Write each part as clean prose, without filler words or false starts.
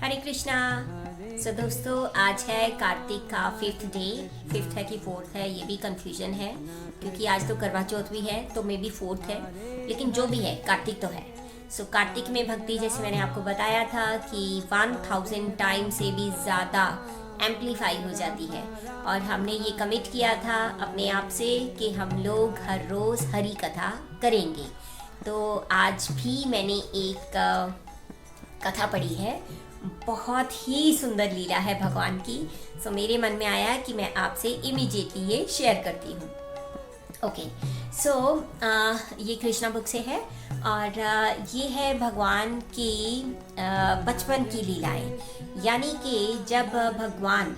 हरे कृष्णा। सो दोस्तों, आज है कार्तिक का 5th डे। 5th है कि 4th है ये भी कंफ्यूजन है, क्योंकि आज तो करवा चौथ भी है, तो मे बी 4th है, लेकिन जो भी है कार्तिक तो है। सो कार्तिक में भक्ति, जैसे मैंने आपको बताया था कि 1000 टाइम से भी ज़्यादा एम्पलीफाई हो जाती है। और हमने ये कमिट किया था अपने आप से कि हम लोग हर रोज़ हरी कथा करेंगे। तो आज भी मैंने एक कथा पढ़ी है, बहुत ही सुंदर लीला है भगवान की। सो मेरे मन में आया कि मैं आपसे इमीडिएटली ये शेयर करती हूँ। ओके, सो ये कृष्णा बुक से है और ये है भगवान की बचपन की लीलाएं। यानी कि जब भगवान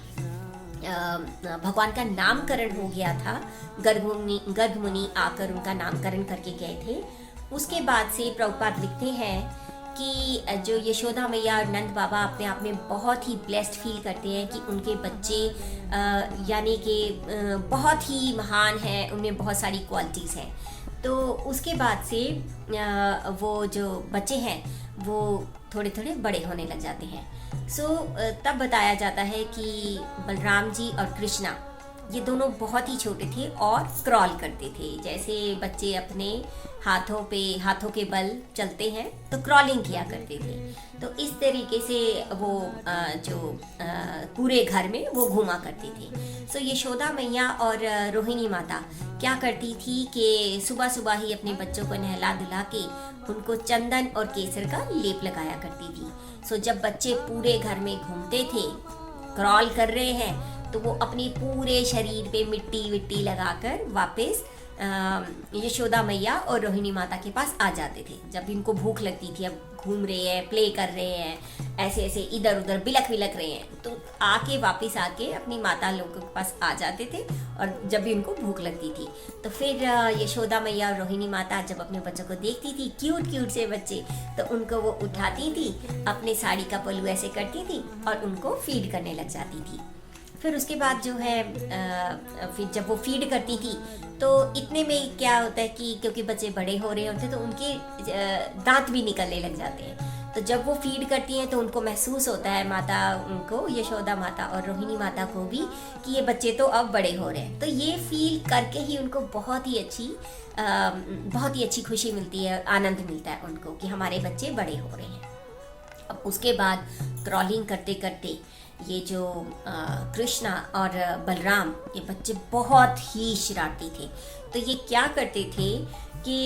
का नामकरण हो गया था, गर्भ मुनि आकर उनका नामकरण करके गए थे। उसके बाद से प्रभुपाद लिखते हैं कि जो यशोदा मैया और नंद बाबा अपने आप में बहुत ही ब्लेस्ड फील करते हैं कि उनके बच्चे यानी कि बहुत ही महान हैं, उनमें बहुत सारी क्वालिटीज़ हैं। तो उसके बाद से वो जो बच्चे हैं वो थोड़े थोड़े बड़े होने लग जाते हैं। सो तब बताया जाता है कि बलराम जी और कृष्णा ये दोनों बहुत ही छोटे थे और क्रॉल करते थे। जैसे बच्चे अपने हाथों के बल चलते हैं तो क्रॉलिंग किया करते थे। तो इस तरीके से वो पूरे घर में वो घूमा करते थे। सो यशोदा मैया और रोहिणी माता क्या करती थी कि सुबह सुबह ही अपने बच्चों को नहला धुला के उनको चंदन और केसर का लेप लगाया करती थी। सो जब बच्चे पूरे घर में घूमते थे, क्रॉल कर रहे हैं, तो वो अपने पूरे शरीर पे मिट्टी विट्टी लगाकर वापस यशोदा मैया और रोहिणी माता के पास आ जाते थे। जब इनको भूख लगती थी, अब घूम रहे हैं, प्ले कर रहे हैं, ऐसे ऐसे इधर उधर बिलख रहे हैं, तो वापस आके अपनी माता लोगों के पास आ जाते थे। और जब भी उनको भूख लगती थी तो फिर यशोदा मैया और रोहिणी माता जब अपने बच्चों को देखती थी, क्यूट से बच्चे, तो उनको वो उठाती थी, अपने साड़ी का पल्लू ऐसे करती थी और उनको फीड करने लग जाती थी। फिर उसके बाद जो है फिर जब वो फीड करती थी तो इतने में क्या होता है कि क्योंकि बच्चे बड़े हो रहे होते तो उनके दांत भी निकलने लग जाते हैं। तो जब वो फीड करती हैं तो उनको महसूस होता है, माता उनको, यशोदा माता और रोहिणी माता को भी, कि ये बच्चे तो अब बड़े हो रहे हैं। तो ये फील करके ही उनको बहुत ही अच्छी खुशी मिलती है, आनंद मिलता है उनको कि हमारे बच्चे बड़े हो रहे हैं। अब उसके बाद क्रॉलिंग करते करते ये जो कृष्णा और बलराम, ये बच्चे बहुत ही शरारती थे। तो ये क्या करते थे कि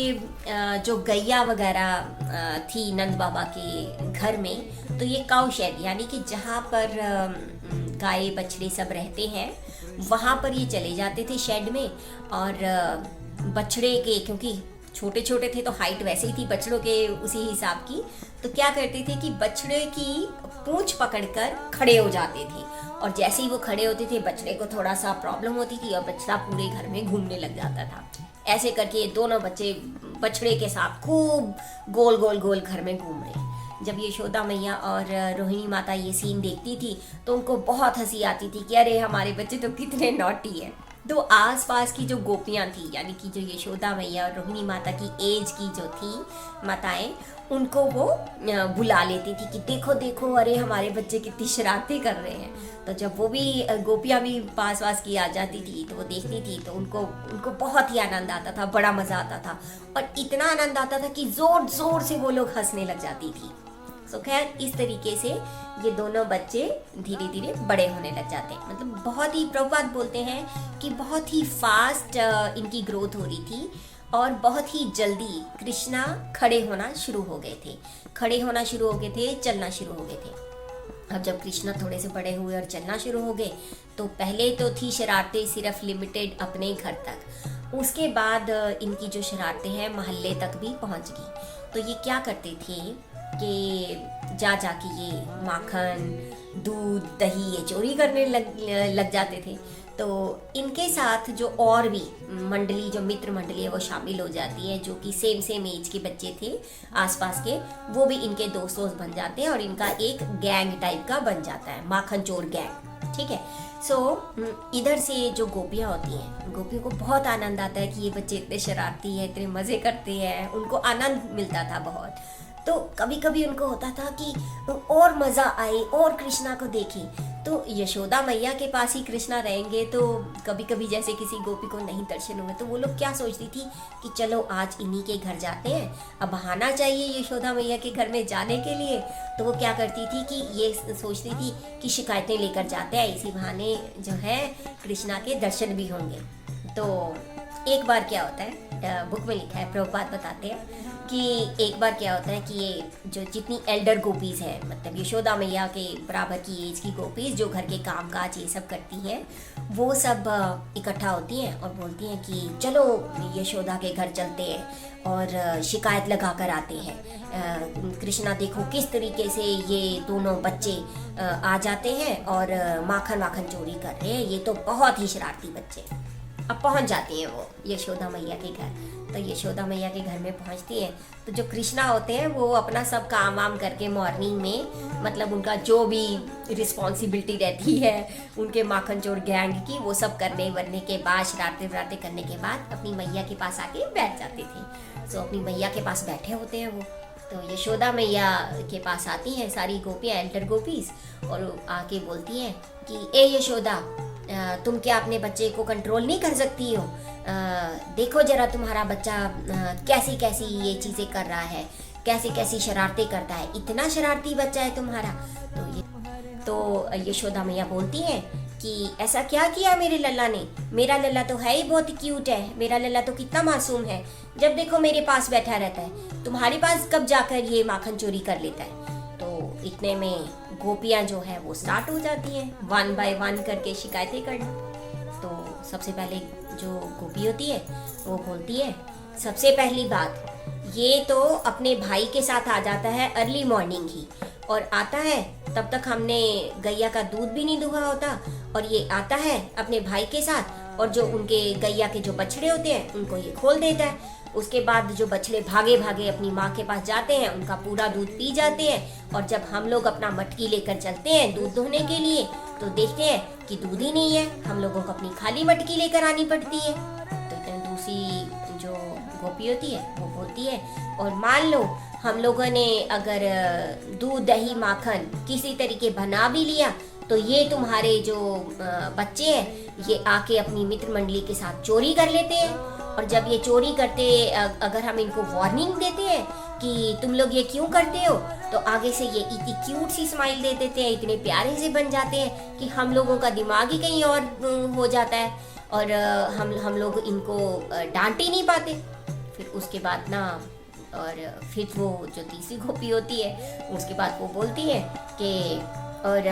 जो गैया वगैरह थी नंद बाबा के घर में, तो ये काऊ शेड यानी कि जहाँ पर गाय बछड़े सब रहते हैं वहाँ पर ये चले जाते थे शेड में। और बछड़े के, क्योंकि छोटे छोटे थे तो हाइट वैसे ही थी बछड़ों के उसी हिसाब की, तो क्या करते थे कि बछड़े की पूंछ पकड़कर खड़े हो जाते थे। और जैसे ही वो खड़े होते थे बछड़े को थोड़ा सा प्रॉब्लम होती थी और बछड़ा पूरे घर में घूमने लग जाता था। ऐसे करके ये दोनों बच्चे बछड़े के साथ खूब गोल गोल घर में घूम रहे। जब यशोदा मैया और रोहिणी माता ये सीन देखती थी तो उनको बहुत हंसी आती थी कि अरे हमारे बच्चे तो कितने नॉटी हैं। तो आसपास की जो गोपियाँ थी, यानी कि जो यशोदा मैया और रोहिणी माता की एज की जो थी माताएं, उनको वो बुला लेती थी कि देखो देखो, अरे हमारे बच्चे कितनी शरारतें कर रहे हैं। तो जब वो भी गोपियाँ भी पास की आ जाती थी तो वो देखती थी तो उनको बहुत ही आनंद आता था, बड़ा मज़ा आता था। और इतना आनंद आता था कि ज़ोर से वो लोग हंसने लग जाती थी। सो खैर, इस तरीके से ये दोनों बच्चे धीरे धीरे बड़े होने लग जाते हैं। मतलब बहुत ही, प्रभुपाद बोलते हैं कि बहुत ही फास्ट इनकी ग्रोथ हो रही थी और बहुत ही जल्दी कृष्णा खड़े होना शुरू हो गए थे, चलना शुरू हो गए थे। अब जब कृष्णा थोड़े से बड़े हुए और चलना शुरू हो गए तो पहले तो थी शरारतें सिर्फ लिमिटेड अपने घर तक, उसके बाद इनकी जो शरारतें हैं महल्ले तक भी पहुंच गई। तो ये क्या करते थे कि जाके ये माखन, दूध, दही ये चोरी करने लग जाते थे। तो इनके साथ जो और भी मंडली, जो मित्र मंडली है वो शामिल हो जाती है, जो कि सेम एज के बच्चे थे आसपास के, वो भी इनके दोस्त बन जाते हैं और इनका एक गैंग टाइप का बन जाता है, माखन चोर गैंग। ठीक है। सो इधर से जो गोपियाँ होती हैं, गोपियों को बहुत आनंद आता है कि ये बच्चे इतने शरारती हैं, इतने मज़े करते हैं, उनको आनंद मिलता था बहुत। तो कभी कभी उनको होता था कि और मज़ा आए और कृष्णा को देखें। तो यशोदा मैया के पास ही कृष्णा रहेंगे तो कभी कभी जैसे किसी गोपी को नहीं दर्शन हुए तो वो लोग क्या सोचती थी कि चलो आज इन्हीं के घर जाते हैं, अब बहाना चाहिए यशोदा मैया के घर में जाने के लिए। तो वो क्या करती थी कि ये सोचती थी कि शिकायतें लेकर जाते हैं, इसी बहाने जो है कृष्णा के दर्शन भी होंगे। तो एक बार क्या होता है, बुक में लिखा है, प्रभुपाद बताते हैं कि एक बार क्या होता है कि ये जो जितनी एल्डर गोपीज है, मतलब यशोदा मैया के बराबर की एज की गोपीज जो घर के काम काज ये सब करती हैं, वो सब इकट्ठा होती हैं और बोलती हैं कि चलो यशोदा के घर चलते हैं और शिकायत लगा कर आते हैं। कृष्णा देखो किस तरीके से ये दोनों बच्चे आ जाते हैं और माखन वाखन चोरी कर रहे हैं, ये तो बहुत ही शरारती बच्चे। अब पहुंच जाती हैं वो यशोदा मैया के घर। तो यशोदा मैया के घर में पहुंचती हैं तो जो कृष्णा होते हैं वो अपना सब काम वाम करके मॉर्निंग में, मतलब उनका जो भी रिस्पॉन्सिबिलिटी रहती है उनके माखन चोर गैंग की, वो सब करने वरने के बाद, शरारते वरारते करने के बाद अपनी मैया के पास आके बैठ जाते थे। तो अपनी मैया के पास बैठे होते हैं वो। तो यशोदा मैया के पास आती हैं सारी गोपियाँ, एल्डर गोपीज, और आके बोलती हैं कि ए यशोदा, तुम क्या अपने बच्चे को कंट्रोल नहीं कर सकती हो? देखो जरा तुम्हारा बच्चा कैसी कैसी ये चीज़ें कर रहा है, कैसी कैसी शरारतें करता है, इतना शरारती बच्चा है तुम्हारा। तो यशोदा मैया बोलती हैं कि ऐसा क्या किया मेरे लल्ला ने? मेरा लल्ला तो है ही बहुत क्यूट है, मेरा लल्ला तो कितना मासूम है, जब देखो मेरे पास बैठा रहता है, तुम्हारे पास कब जाकर ये माखन चोरी कर लेता है। तो इतने में गोपियाँ जो है वो स्टार्ट हो जाती हैं वन बाय वन करके शिकायतें करना। तो सबसे पहले जो गोपी होती है वो बोलती है, सबसे पहली बात, ये तो अपने भाई के साथ आ जाता है अर्ली मॉर्निंग ही, और आता है तब तक हमने गैया का दूध भी नहीं दुहा होता, और ये आता है अपने भाई के साथ और जो उनके गैया के जो बछड़े होते हैं उनको ये खोल देता है। उसके बाद जो बछड़े भागे भागे अपनी माँ के पास जाते हैं, उनका पूरा दूध पी जाते हैं, और जब हम लोग अपना मटकी लेकर चलते हैं दूध दोहने के लिए तो देखते हैं कि दूध ही नहीं है, हम लोगों को अपनी खाली मटकी लेकर आनी पड़ती है। तो दूसरी जो गोपी होती है वो बोलती है, और मान लो हम लोगों ने अगर दूध दही माखन किसी तरीके बना भी लिया तो ये तुम्हारे जो बच्चे हैं ये आके अपनी मित्र मंडली के साथ चोरी कर लेते हैं, और जब ये चोरी करते अगर हम इनको वार्निंग देते हैं कि तुम लोग ये क्यों करते हो, तो आगे से ये इतनी क्यूट सी स्माइल दे देते हैं, इतने प्यारे से बन जाते हैं कि हम लोगों का दिमाग ही कहीं और हो जाता है, और हम लोग इनको डांट ही नहीं पाते। फिर उसके बाद ना, और फिर वो जो तीसरी गोपी होती है उसके बाद वो बोलती है कि और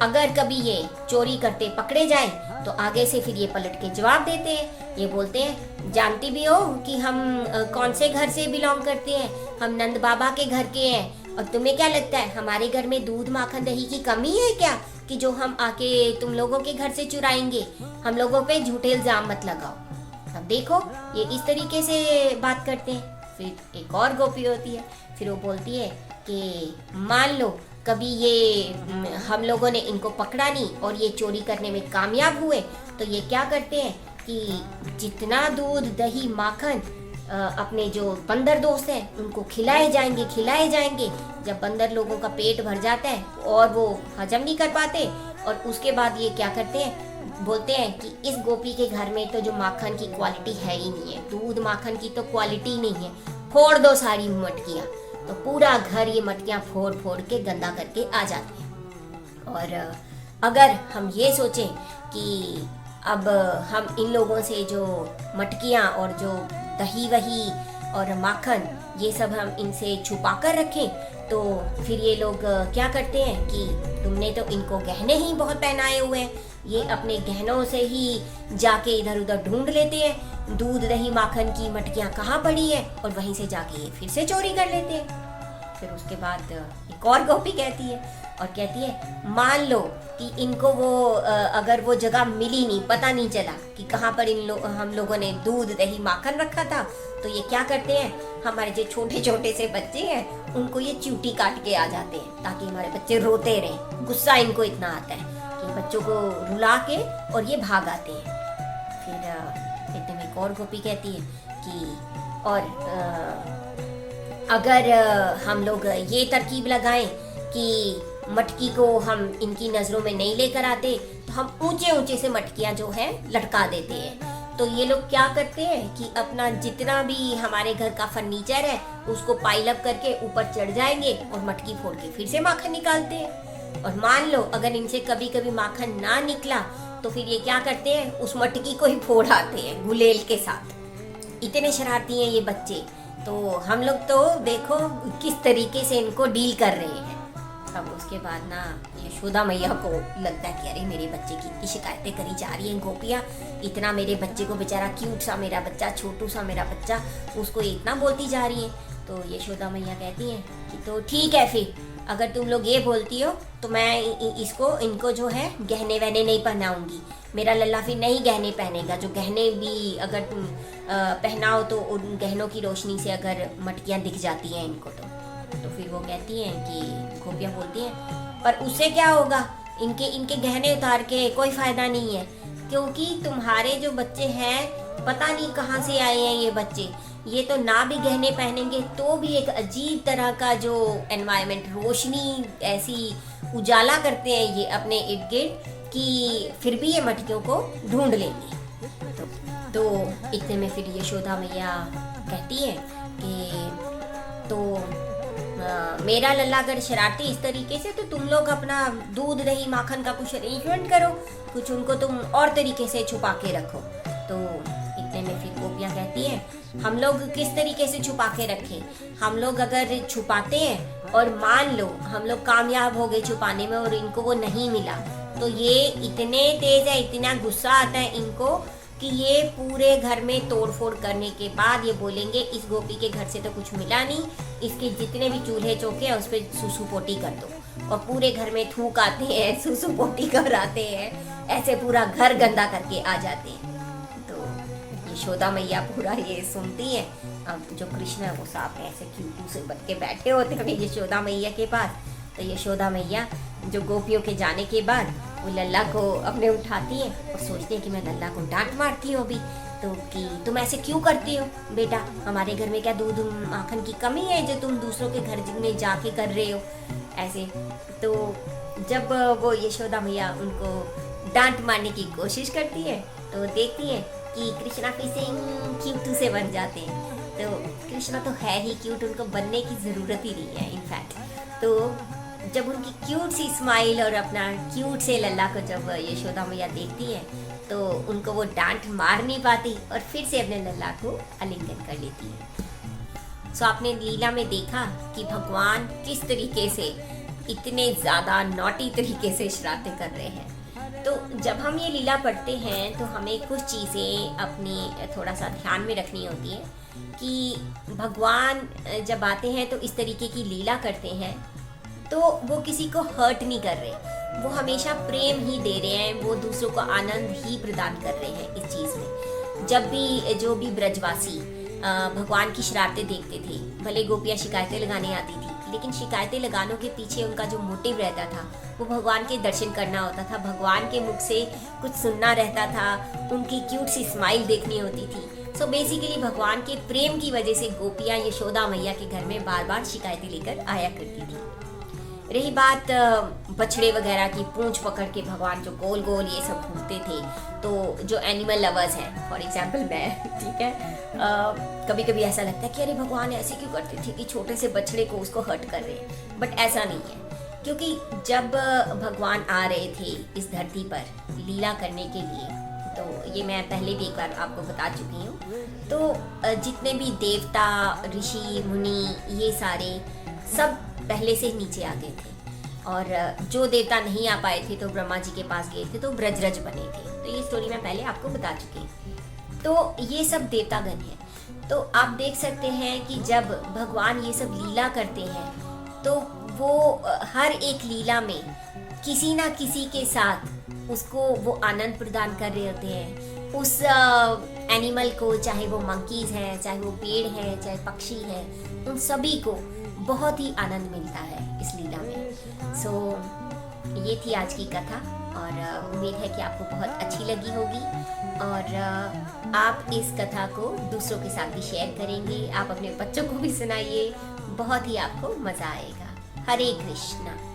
अगर कभी ये चोरी करते पकड़े जाए तो आगे से फिर ये पलट के जवाब देते हैं, ये बोलते हैं, जानती भी हो कि हम कौन से घर से बिलोंग करते हैं, हम नंद बाबा के घर के हैं, और तुम्हें क्या लगता है हमारे घर में दूध माखन दही की कमी है क्या कि जो हम आके तुम लोगों के घर से चुराएंगे? हम लोगों पे झूठे इल्जाम मत लगाओ। अब देखो ये इस तरीके से बात करते हैं। फिर एक और गोपी होती है, फिर वो बोलती है कि मान लो कभी ये हम लोगों ने इनको पकड़ा नहीं और ये चोरी करने में कामयाब हुए, तो ये क्या करते हैं कि जितना दूध दही माखन अपने जो बंदर दोस्त हैं उनको खिलाए जाएंगे। जब बंदर लोगों का पेट भर जाता है और वो हजम नहीं कर पाते, और उसके बाद ये क्या करते हैं, बोलते हैं कि इस गोपी के घर में तो जो माखन की क्वालिटी है ही नहीं है, दूध माखन की तो क्वालिटी नहीं है, फोड़ दो सारी मटकियाँ। तो पूरा घर ये मटकियाँ फोड़ फोड़ के गंदा करके आ जाते हैं। और अगर हम ये सोचें कि अब हम इन लोगों से जो मटकियाँ और जो दही वही और माखन ये सब हम इनसे छुपा कर रखें, तो फिर ये लोग क्या करते हैं कि तुमने तो इनको गहने ही बहुत पहनाए हुए हैं, ये अपने गहनों से ही जाके इधर उधर ढूंढ लेते हैं दूध दही माखन की मटकियाँ कहाँ पड़ी है, और वहीं से जाके ये फिर से चोरी कर लेते हैं। फिर उसके बाद एक और गोपी कहती है और कहती है, मान लो कि इनको वो अगर वो जगह मिली नहीं, पता नहीं चला कि कहाँ पर हम लोगों ने दूध दही माखन रखा था, तो ये क्या करते हैं, हमारे जो छोटे छोटे से बच्चे हैं उनको ये चूटी काट के आ जाते हैं ताकि हमारे बच्चे रोते रहें। गुस्सा इनको इतना आता है कि बच्चों को रुला के और ये भाग आते हैं। फिर एकदम एक और गोपी कहती है कि और अगर हम लोग ये तरकीब लगाएं कि मटकी को हम इनकी नज़रों में नहीं लेकर आते, तो हम ऊंचे ऊंचे से मटकियां जो है लटका देते हैं। तो ये लोग क्या करते हैं कि अपना जितना भी हमारे घर का फर्नीचर है उसको पाइल अप करके ऊपर चढ़ जाएंगे और मटकी फोड़ के फिर से माखन निकालते हैं। और मान लो अगर इनसे कभी कभी माखन ना निकला तो फिर ये क्या करते हैं, उस मटकी को ही फोड़ आते हैं गुलेल के साथ। इतने शरारती हैं ये बच्चे। तो हम लोग तो देखो किस तरीके से इनको डील कर रहे हैं। अब उसके बाद ना यशोदा मैया को लगता है कि अरे मेरे बच्चे की इतनी शिकायतें करी जा रही हैं गोपियाँ, इतना मेरे बच्चे को बेचारा क्यूट सा मेरा बच्चा, छोटू सा मेरा बच्चा, उसको इतना बोलती जा रही है। तो यशोदा मैया कहती हैं कि तो ठीक है, फिर अगर तुम लोग ये बोलती हो तो मैं इनको जो है गहने वहने नहीं पहनाऊंगी। मेरा लल्ला फिर नहीं गहने पहनेगा। जो गहने भी अगर तुम पहनाओ तो उन गहनों की रोशनी से अगर मटकियाँ दिख जाती हैं इनको तो फिर वो कहती हैं कि गोपियाँ बोलती हैं पर उससे क्या होगा, इनके गहने उतार के कोई फायदा नहीं है, क्योंकि तुम्हारे जो बच्चे हैं पता नहीं कहाँ से आए हैं ये बच्चे, ये तो ना भी गहने पहनेंगे तो भी एक अजीब तरह का जो एनवायरनमेंट, रोशनी ऐसी उजाला करते हैं ये अपने इर्द गिर्द कि फिर भी ये मटकियों को ढूंढ लेंगे। तो इतने में फिर यशोदा मैया कहती है कि तो मेरा लल्ला अगर शरारती इस तरीके से तो तुम लोग अपना दूध दही माखन का कुछ अरेंजमेंट करो, कुछ उनको तुम और तरीके से छुपा के रखो। तो इतने में फिर गोपियाँ कहती हैं हम लोग किस तरीके से छुपा के रखें, हम लोग अगर छुपाते हैं और मान लो हम लोग कामयाब हो गए छुपाने में और इनको वो नहीं मिला, तो ये इतने तेज है, इतना गुस्सा आता है इनको कि ये पूरे घर में तोड़फोड़ करने के बाद ये बोलेंगे इस गोपी के घर से तो कुछ मिला नहीं, इसके जितने भी चूल्हे चौके हैं उस पर सुसु पोटी कर दो। और पूरे घर में थूक आते हैं, सुसु पोटी कराते हैं, ऐसे पूरा घर गंदा करके आ जाते हैं। तो यशोदा मैया पूरा ये सुनती है। अब जो कृष्ण है वो सामने ऐसे क्यूटू से बन के बैठे होते हैं यशोदा मैया के पास। तो यशोदा मैया जो गोपियों के जाने के बाद वो लल्ला को अपने उठाती है और सोचती है कि मैं लल्ला को डांट मारती हूँ अभी, तो कि तुम ऐसे क्यों करती हो बेटा, हमारे घर में क्या दूध माखन की कमी है जो तुम दूसरों के घर में जाके कर रहे हो ऐसे। तो जब वो यशोदा मैया उनको डांट मारने की कोशिश करती है तो देखती है कि कृष्णा फिर से क्यूट से बन जाते हैं। तो कृष्णा तो है ही क्यूट, उनको बनने की ज़रूरत ही नहीं है इनफैक्ट। तो जब उनकी क्यूट सी स्माइल और अपना क्यूट से लल्ला को जब यशोदा मैया देखती है तो उनको वो डांट मार नहीं पाती और फिर से अपने लल्ला को आलिंगन कर लेती है। सो आपने लीला में देखा कि भगवान किस तरीके से इतने ज़्यादा नॉटी तरीके से शरारतें कर रहे हैं। तो जब हम ये लीला पढ़ते हैं तो हमें कुछ चीज़ें अपनी थोड़ा सा ध्यान में रखनी होती है कि भगवान जब आते हैं तो इस तरीके की लीला करते हैं तो वो किसी को हर्ट नहीं कर रहे, वो हमेशा प्रेम ही दे रहे हैं, वो दूसरों को आनंद ही प्रदान कर रहे हैं इस चीज़ में। जब भी जो भी ब्रजवासी भगवान की शरारतें देखते थे, भले गोपियाँ शिकायतें लगाने आती थी, लेकिन शिकायतें लगाने के पीछे उनका जो मोटिव रहता था वो भगवान के दर्शन करना होता था, भगवान के मुख से कुछ सुनना रहता था, उनकी क्यूट सी स्माइल देखनी होती थी। सो बेसिकली भगवान के प्रेम की वजह से गोपियाँ यशोदा मैया के घर में बार बार शिकायतें लेकर आया करती थी। रही बात बछड़े वगैरह की, पूंछ पकड़ के भगवान जो गोल गोल ये सब घूमते थे, तो जो एनिमल लवर्स हैं, फॉर एग्जांपल मैं, ठीक है, कभी कभी ऐसा लगता है कि अरे भगवान ऐसे क्यों करते थे कि छोटे से बछड़े को उसको हर्ट कर रहे हैं, बट ऐसा नहीं है। क्योंकि जब भगवान आ रहे थे इस धरती पर लीला करने के लिए, तो ये मैं पहले भी एक बार आपको बता चुकी हूँ, तो जितने भी देवता, ऋषि, मुनि, ये सारे सब पहले से नीचे आ गए थे, और जो देवता नहीं आ पाए थे तो ब्रह्मा जी के पास गए थे, तो ब्रजरज बने थे। तो ये स्टोरी मैं पहले आपको बता चुकी हूँ। तो ये सब देवतागण हैं। तो आप देख सकते हैं कि जब भगवान ये सब लीला करते हैं तो वो हर एक लीला में किसी ना किसी के साथ उसको वो आनंद प्रदान कर रहे होते हैं। उस एनिमल को, चाहे वो मंकीज हैं, चाहे वो पेड़ हैं, चाहे पक्षी हैं, उन सभी को बहुत ही आनंद मिलता है इस लीला में। सो ये थी आज की कथा, और उम्मीद है कि आपको बहुत अच्छी लगी होगी, और आप इस कथा को दूसरों के साथ भी शेयर करेंगे, आप अपने बच्चों को भी सुनाइए, बहुत ही आपको मजा आएगा। हरे कृष्णा।